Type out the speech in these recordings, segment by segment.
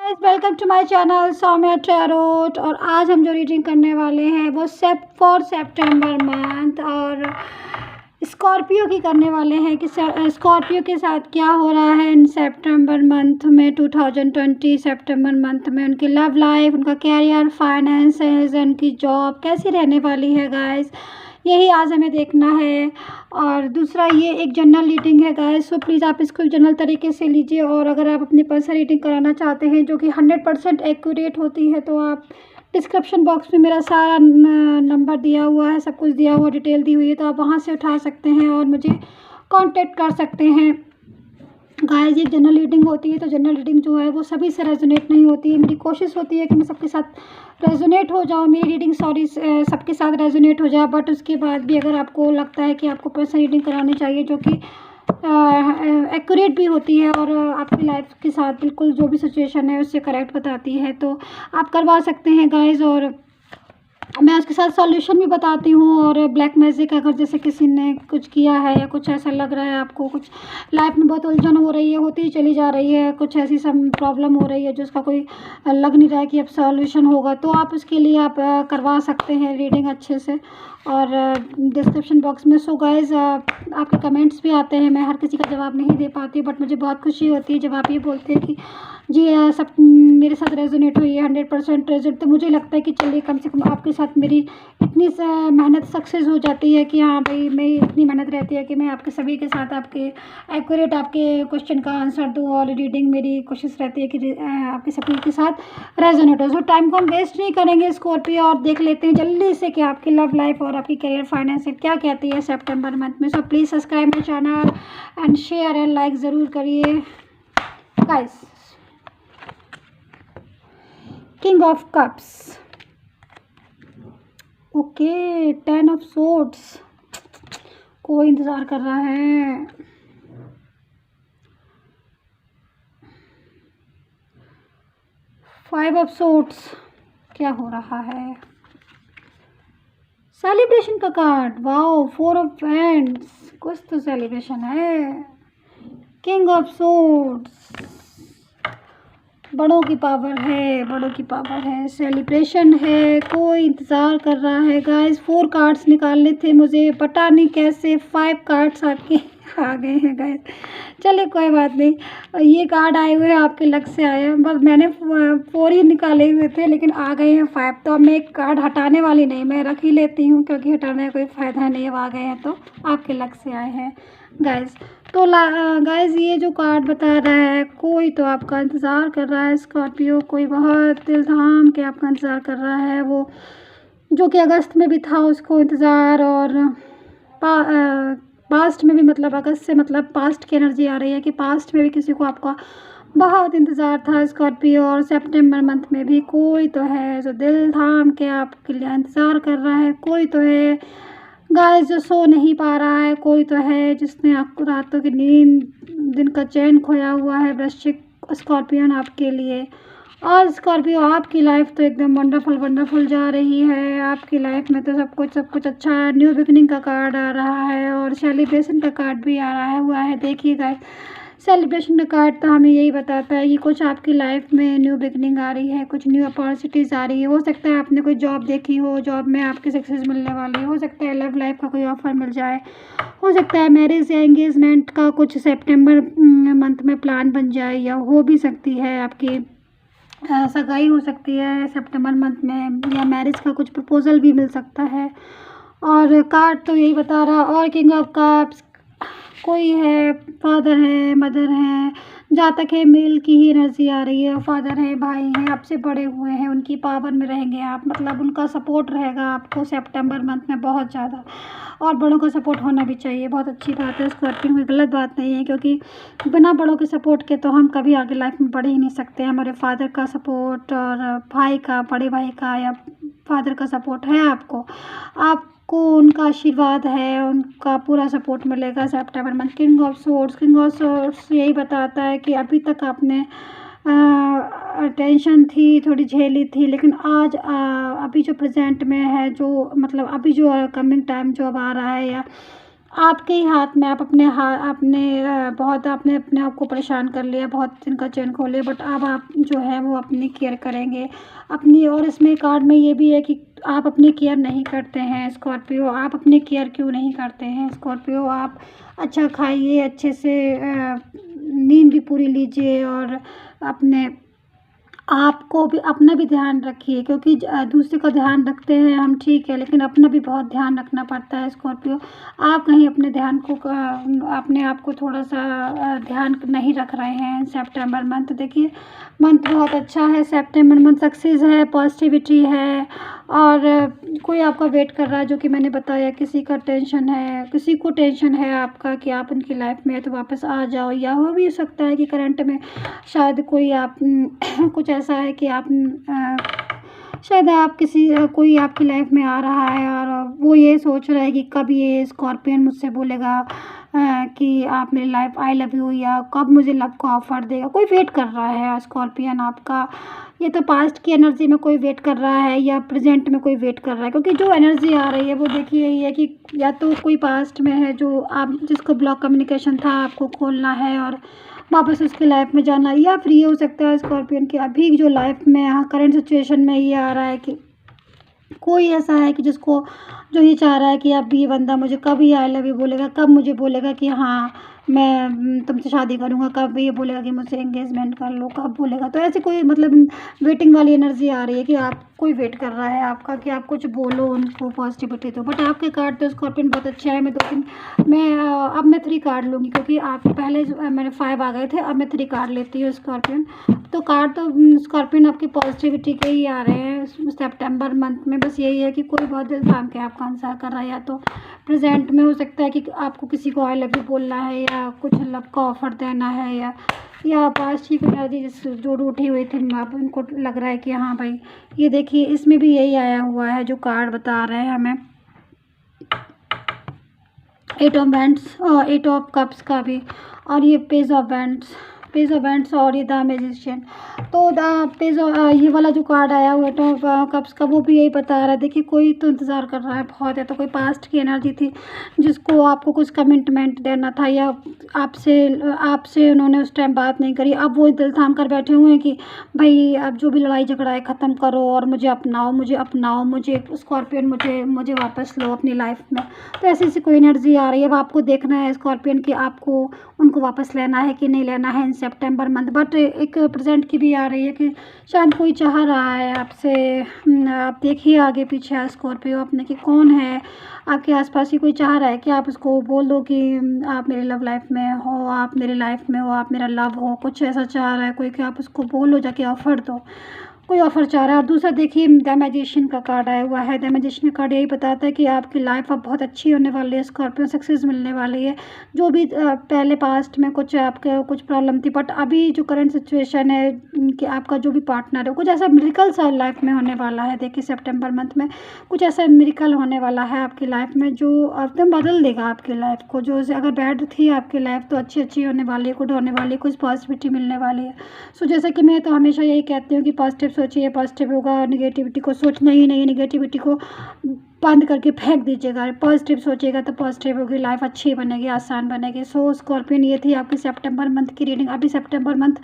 Guys, welcome to my channel Soumya tarot. और आज हम जो रीडिंग करने वाले हैं वो फॉर सेप्टेम्बर मंथ और स्कॉर्पियो की करने वाले हैं कि स्कॉर्पियो के साथ क्या हो रहा है इन सेप्टेम्बर मंथ में 2020 सेप्टेम्बर मंथ में। उनकी लव लाइफ, उनका कैरियर, फाइनेंसेस, उनकी जॉब कैसी रहने वाली है गाइस, यही आज हमें देखना है। और दूसरा, ये एक जनरल रीडिंग है गाइस, सो प्लीज़ आप इसको जनरल तरीके से लीजिए। और अगर आप अपनी पर्सनल रीडिंग कराना चाहते हैं जो कि 100% एक्यूरेट होती है, तो आप डिस्क्रिप्शन बॉक्स में मेरा सारा नंबर दिया हुआ है, सब कुछ दिया हुआ, डिटेल दी हुई है, तो आप वहाँ से उठा सकते हैं और मुझे कांटेक्ट कर सकते हैं। गाइस, ये जनरल रीडिंग होती है, तो जनरल रीडिंग जो है वो सभी से रेजोनेट नहीं होती है। मेरी कोशिश होती है कि मैं सबके साथ रेजोनेट हो जाऊँ, मेरी रीडिंग सबके साथ रेजोनेट हो जाए। बट उसके बाद भी अगर आपको लगता है कि आपको पर्सनल रीडिंग करानी चाहिए जो कि एक्यूरेट भी होती है और आपकी लाइफ के साथ बिल्कुल जो भी सिचुएशन है उससे करेक्ट बताती है, तो आप करवा सकते हैं गाइस। और मैं उसके साथ सॉल्यूशन भी बताती हूँ। और ब्लैक मैजिक, अगर जैसे किसी ने कुछ किया है या कुछ ऐसा लग रहा है आपको, कुछ लाइफ में बहुत उलझन हो रही है, होती ही चली जा रही है, कुछ ऐसी सब प्रॉब्लम हो रही है जो उसका कोई लग नहीं रहा है कि अब सॉल्यूशन होगा, तो आप उसके लिए आप करवा सकते हैं रीडिंग अच्छे से। और डिस्क्रिप्शन बॉक्स में सो गाइस आपके कमेंट्स भी आते हैं, मैं हर किसी का जवाब नहीं दे पाती, बट मुझे बहुत खुशी होती है जब आप ये बोलते हैं कि जी सब मेरे साथ रेजोनेट हुई है, 100% रेजोनेट। तो मुझे लगता है कि चलिए कम से कम आपके साथ मेरी इतनी मेहनत सक्सेस हो जाती है कि हाँ भाई, मैं इतनी मेहनत रहती है कि मैं आपके सभी के साथ आपके एक्यूरेट आपके क्वेश्चन का आंसर दूँ। और रीडिंग मेरी कोशिश रहती है कि आपके सभी के साथ रेजोनेट हो। सो टाइम को हम वेस्ट नहीं करेंगे स्कॉर्पियो, और देख लेते हैं जल्दी से कि आपकी लव लाइफ और आपकी करियर फाइनेंस क्या कहती है सेप्टेम्बर मंथ में। So please subscribe my channel and share and like ज़रूर करिए guys. King of cups, okay, 10 of swords, कोई इंतज़ार कर रहा है। 5 ऑफ सोर्ड्स, क्या हो रहा है। सेलिब्रेशन का कार्ड, वाओ, 4 ऑफ वैंड्स, कुछ तो सेलिब्रेशन है। किंग ऑफ सोर्ड्स, बड़ों की पावर है, बड़ों की पावर है, सेलिब्रेशन है, कोई इंतज़ार कर रहा है गाइस। 4 कार्ड्स निकालने थे मुझे, पता नहीं कैसे 5 कार्ड्स आपके आ गए हैं गाइस। चलिए कोई बात नहीं, ये कार्ड आए हुए हैं आपके लक से आए हैं, बस मैंने 4 ही निकाले हुए थे लेकिन आ गए हैं 5। तो अब मैं एक कार्ड हटाने वाली नहीं, मैं रख ही लेती हूँ क्योंकि हटाने का कोई फ़ायदा नहीं, अब आ गए हैं तो आपके लक से आए हैं गाइस। तो गाइस, ये जो कार्ड बता रहा है, कोई तो आपका इंतज़ार कर रहा है स्कॉर्पियो, कोई बहुत दिल थाम के आपका इंतज़ार कर रहा है, वो जो कि अगस्त में भी था उसको इंतज़ार। और पास्ट में भी, मतलब अगस्त से मतलब पास्ट की एनर्जी आ रही है कि पास्ट में भी किसी को आपका बहुत इंतज़ार था स्कॉर्पियो। और सेप्टेम्बर मंथ में भी कोई तो है जो दिल थाम के आपके लिए इंतज़ार कर रहा है, कोई तो है गाइस जो सो नहीं पा रहा है, कोई तो है जिसने आपको रातों की नींद, दिन का चैन खोया हुआ है। वृश्चिक स्कॉर्पियन आपके लिए, और स्कॉर्पियो आपकी लाइफ तो एकदम वंडरफुल वंडरफुल जा रही है। आपकी लाइफ में तो सब कुछ अच्छा है। न्यू बिगनिंग का कार्ड आ रहा है और सेलिब्रेशन का कार्ड भी आ रहा है हुआ है। देखिए गाइस, सेलिब्रेशन का कार्ड तो हमें यही बताता है कि कुछ आपकी लाइफ में न्यू बिगनिंग आ रही है, कुछ न्यू अपॉर्चुनिटीज़ आ रही है। हो सकता है आपने कोई जॉब देखी हो, जॉब में आपकी सक्सेस मिलने वाली हो सकता है लव लाइफ का कोई ऑफर मिल जाए, हो सकता है मैरिज या एंगेजमेंट का कुछ सेप्टेम्बर मंथ में प्लान बन जाए, या हो भी सकती है आपकी सगाई हो सकती है सितंबर मंथ में, या मैरिज का कुछ प्रपोजल भी मिल सकता है। और कार्ड तो यही बता रहा। और किंग ऑफ कप्स, कोई है, फादर है, मदर है, जहाँ तक है मेल की ही एनर्जी आ रही है। फादर है, भाई हैं, आपसे बड़े हुए हैं, उनकी पावर में रहेंगे आप, मतलब उनका सपोर्ट रहेगा आपको सेप्टेम्बर मंथ में बहुत ज़्यादा। और बड़ों का सपोर्ट होना भी चाहिए, बहुत अच्छी बात है, स्कॉर्पियो में गलत बात नहीं है, क्योंकि बिना बड़ों के सपोर्ट के तो हम कभी आगे लाइफ में बढ़ ही नहीं सकते। हमारे फादर का सपोर्ट और भाई का, बड़े भाई का या फादर का सपोर्ट है आपको उनका आशीर्वाद है, उनका पूरा सपोर्ट मिलेगा September month. King of swords यही बताता है कि अभी तक आपने टेंशन थी, थोड़ी झेली थी, लेकिन आज अभी जो प्रेजेंट में है, जो मतलब अभी जो कमिंग टाइम जो अब आ रहा है, या आपके ही हाथ में, आप अपने बहुत आपने अपने आप को परेशान कर लिया, बहुत दिन का चैन खो लिया, बट अब आप जो है वो अपनी केयर करेंगे अपनी। और इसमें कार्ड में ये भी है कि आप अपनी केयर नहीं करते हैं स्कॉर्पियो। आप अपनी केयर क्यों नहीं करते हैं स्कॉर्पियो? आप अच्छा खाइए, अच्छे से नींद भी पूरी लीजिए, और अपने आपको भी अपना भी ध्यान रखिए, क्योंकि दूसरे का ध्यान रखते हैं हम, ठीक है, लेकिन अपना भी बहुत ध्यान रखना पड़ता है स्कॉर्पियो। आप कहीं अपने ध्यान को अपने आप को थोड़ा सा ध्यान नहीं रख रहे हैं। सितंबर मंथ देखिए, मंथ बहुत अच्छा है। सितंबर मंथ सक्सेस है, पॉजिटिविटी है, और कोई आपका वेट कर रहा है, जो कि मैंने बताया। किसी का टेंशन है, किसी को टेंशन है आपका कि आप उनकी लाइफ में तो वापस आ जाओ, या हो भी सकता है कि करंट में शायद कोई आप कुछ ऐसा है कि आप शायद आप किसी कोई आपकी लाइफ में आ रहा है, और वो ये सोच रहा है कि कब ये स्कॉर्पियन मुझसे बोलेगा कि आप मेरी लाइफ आई लव यू, या कब मुझे लव का ऑफ़र देगा। कोई वेट कर रहा है स्कॉर्पियन आपका। ये तो पास्ट की एनर्जी में कोई वेट कर रहा है, या प्रेजेंट में कोई वेट कर रहा है, क्योंकि जो एनर्जी आ रही है वो देखिए यही है कि या तो कोई पास्ट में है जो आप जिसको ब्लॉक कम्युनिकेशन था, आपको खोलना है और वापस उसकी लाइफ में जाना, या फिर ये हो सकता है स्कॉर्पियन की अभी जो लाइफ में यहाँ करंट सिचुएशन में ये आ रहा है कि कोई ऐसा है कि जिसको जो ये चाह रहा है कि अब ये बंदा मुझे कब ये आई लव यू बोलेगा, कब मुझे बोलेगा कि हाँ मैं तुमसे शादी करूँगा, कब ये बोलेगा कि मुझसे एंगेजमेंट कर लो, कब बोलेगा। तो ऐसे कोई मतलब वेटिंग वाली एनर्जी आ रही है कि आप कोई वेट कर रहा है आपका कि आप कुछ बोलो उनको, पॉजिटिविटी दो। बट आपके कार्ड तो स्कॉर्पियन बहुत अच्छा है। अब मैं 3 कार्ड लूँगी, क्योंकि आप पहले मैंने 5 आ गए थे, अब मैं 3 कार्ड लेती हूँ स्कॉर्पियन। तो कार्ड तो स्कॉर्पियन आपकी पॉजिटिविटी के ही आ रहे हैं सितंबर मंथ में। बस यही है कि कोई बहुत दिल थाम के आपका आंसर कर रहा है, या तो प्रेजेंट में हो सकता है कि आपको किसी को आई लव यू बोलना है, या कुछ लव का ऑफर देना है, या पास्ट की एनर्जी जो रूठी हुई थी आप उनको लग रहा है कि हाँ भाई। ये देखिए इसमें भी यही आया हुआ है जो कार्ड बता रहे हैं हमें, 8 ऑफ बैंड्स और 8 ऑफ कप्स का भी, और ये पेज ऑफ बैंड्स और ये द मैजिशियन। तो ये वाला जो कार्ड आया हुआ है 8 ऑफ कप्स का, वो भी यही बता रहा है। देखिए कोई तो इंतज़ार कर रहा है बहुत है, तो कोई पास्ट की एनर्जी थी जिसको आपको कुछ कमिटमेंट देना था, या आपसे उन्होंने उस टाइम बात नहीं करी। अब वो दिल थाम कर बैठे हुए हैं कि भाई अब जो भी लड़ाई झगड़ा है ख़त्म करो, और मुझे अपनाओ, मुझे स्कॉर्पियन, मुझे वापस लो अपनी लाइफ में। तो ऐसी कोई एनर्जी आ रही है। अब आपको देखना है स्कॉर्पियन कि आपको उनको वापस लेना है कि नहीं लेना है इन सितंबर मंथ। बट एक प्रेजेंट की भी आ रही है कि शायद कोई चाह रहा है आपसे। आप देखिए आगे पीछे स्कॉर्पियो अपने कि कौन है आपके आसपास ही कोई चाह रहा है कि आप उसको बोल दो कि आप मेरी लव लाइफ में हो, आप मेरी लाइफ में हो, आप मेरा लव हो, कुछ ऐसा चाह रहा है कोई कि आप उसको बोलो, जाके ऑफ़र दो, कोई ऑफ़र चाह रहा है। और दूसरा देखिए द मैजिशियन का कार्ड आया हुआ है। द मैजिशियन का कार्ड यही बताता है कि आपकी लाइफ अब बहुत अच्छी होने वाली है, स्कॉर्पियो सक्सेस मिलने वाली है। जो भी पहले पास्ट में कुछ आपके कुछ प्रॉब्लम थी, बट अभी जो करंट सिचुएशन है कि आपका जो भी पार्टनर है, कुछ ऐसा मिरेकल सा लाइफ में होने वाला है। देखिए सितंबर मंथ में कुछ ऐसा मिरेकल होने वाला है आपकी लाइफ में जो एकदम बदल देगा आपकी लाइफ को। जो अगर बैड थी आपकी लाइफ तो अच्छी होने वाली है, गुड होने वाली है, कुछ पॉजिटिविटी मिलने वाली है। सो जैसे कि मैं तो हमेशा यही कहती हूँ कि पॉजिटिव सोचिए, पॉजिटिव होगा। नेगेटिविटी को सोचना ही नहीं, नेगेटिविटी को बंद करके फेंक दीजिएगा। पॉजिटिव सोचिएगा तो पॉजिटिव होगी, लाइफ अच्छी बनेगी, आसान बनेगी। सो स्कॉर्पियन ये थी आपकी सितंबर मंथ की रीडिंग। अभी सितंबर मंथ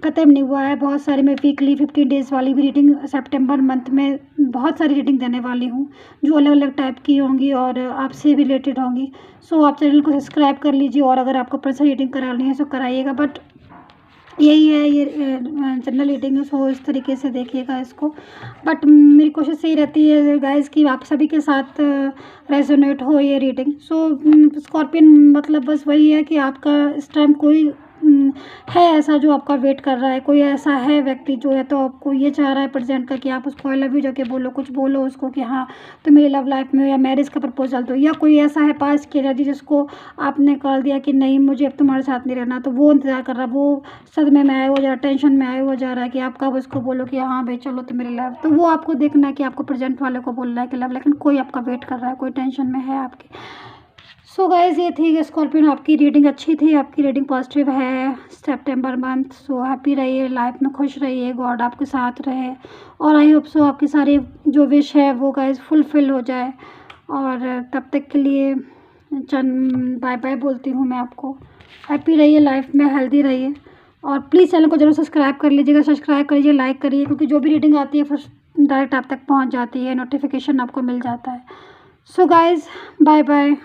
ख़त्म नहीं हुआ है, बहुत सारी मैं वीकली 15 डेज़ वाली भी रीडिंग सितंबर मंथ में बहुत सारी रीडिंग देने वाली हूँ, जो अलग अलग टाइप की होंगी और आपसे रिलेटेड होंगी। सो आप चैनल को सब्सक्राइब कर लीजिए, और अगर आपको पर्सनल रीडिंग करानी है तो कराइएगा। बट यही है, ये जनरल रीडिंग है, सो इस तरीके से देखिएगा इसको। बट मेरी कोशिश यही रहती है गाइस कि आप सभी के साथ रेजोनेट हो ये रीडिंग। सो स्कॉर्पियन मतलब बस वही है कि आपका इस टाइम कोई है ऐसा जो आपका वेट कर रहा है, कोई ऐसा है व्यक्ति जो है तो आपको ये चाह रहा है प्रेजेंट का कि आप उसको आई लव यू जाके बोलो, कुछ बोलो उसको कि हाँ तो मेरी लव लाइफ में, या मैरिज का प्रपोजल दो। या कोई ऐसा है पास्ट की एनर्जी जिसको आपने कॉल दिया कि नहीं मुझे अब तुम्हारे साथ नहीं रहना, तो वो इंतज़ार कर रहा है, वो सदमे में आया हुआ जा रहा है, टेंशन में आया हुआ जा रहा है कि आप कब उसको बोलो कि हाँ भाई चलो तो मेरी लव। तो वो आपको देखना है कि आपको प्रेजेंट वाले को बोलना है कि लव, लेकिन कोई आपका वेट कर रहा है, कोई टेंशन में है आपकी। सो गाइज ये थी स्कॉर्पियन, आपकी रीडिंग अच्छी थी, आपकी रीडिंग पॉजिटिव है सितंबर मंथ। सो हैप्पी रहिए, लाइफ में खुश रहिए, गॉड आपके साथ रहे, और आई होप सो आपकी सारी जो विश है वो गाइज फुलफिल हो जाए। और तब तक के लिए बाय बाय बोलती हूँ मैं आपको। हैप्पी रहिए लाइफ में, हेल्दी रहिए और प्लीज़ चैनल को ज़रूर सब्सक्राइब कर लीजिएगा, सब्सक्राइब करिए, लाइक करिए, क्योंकि जो भी रीडिंग आती है फर्स्ट डायरेक्ट आप तक पहुँच जाती है, नोटिफिकेशन आपको मिल जाता है। So guys, bye bye.